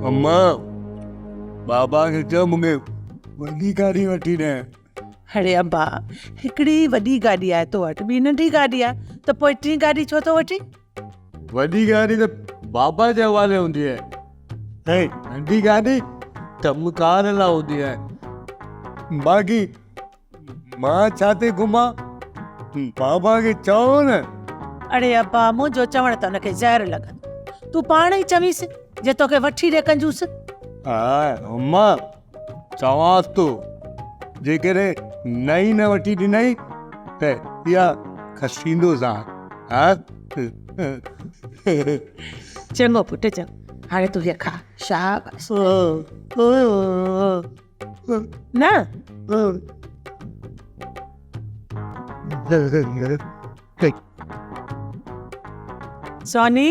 अम्मा बाबा खे चयो मूंखे वॾी गाॾी वठी ॾे। अड़े अब्बा, हिकिड़ी वॾी गाॾी आहे तो वटि, ॿी नंढी गाॾी आहे, त पोइ टी गाॾी छो थो वठी? वॾी गाॾी त बाबा जे हवाले हूंदी आहे ऐं नंढी गाॾी कमकार लाइ हूंदी आहे। बाक़ी मां छा ते घुमां, बाबा खे चओ न। अड़े अब्बा, मुंहिंजो चवण त हुनखे ज़हर लॻंदो, तूं पाण ई चवीसि जे तोखे वठी ॾे कंजूस। हा अम्मा चवांसि थो, जेकॾहिं नई न वठी ॾिनई त इहा खसींदोसि। हा चङो पुटु चङो, हाणे तूं इहा खा। शाबाश। न सोनी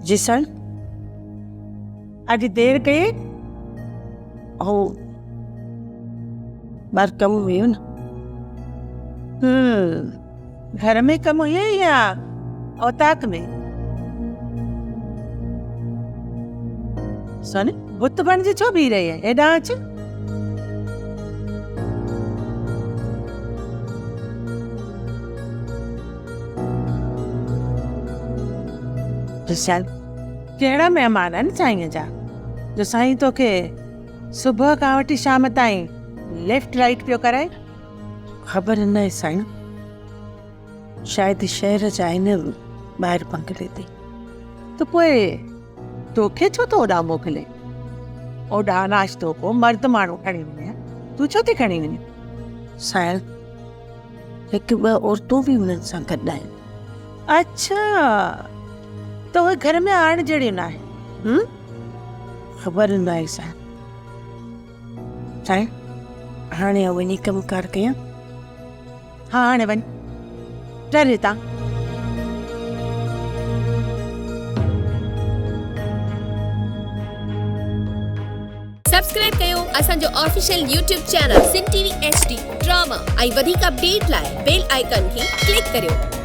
जी सन, अॼु देर कई? ॿाहिरि कमु हुयो न। घर में कमु हुयो या औताक में? सोनी बुत बणिजी छो बीह रही है? हेॾां अच। कहिड़ा महिमान आहिनि साईं जा जो साईं तोखे सुबुह खां वठी शाम ताईं लेफ्ट राइट पियो कराए? ख़बर न आहे साईं, शायदि शहर जा आहिनि, ॿाहिरि पंगले ते। त पोइ तोखे छो थो ओॾां मोकिले? ओॾां नाश्तो को मर्द माण्हू खणी वञे, तूं छो थी खणी वञे? साईं, हिकु ॿ औरतूं बि हुननि सां गॾु आहिनि। अच्छा, त उहे घर में आण जहिड़ियूं न आहिनि? ख़बर न आहे साईं। साईं, हाणे वञी कमकार कयां? हा हाणे वञ, डरे था। सब्सक्राइब कयो असांजो official YouTube channel Sindh TV HD drama ऐं वधीक अपडेट लाइ बेल आइकन खे क्लिक करियो।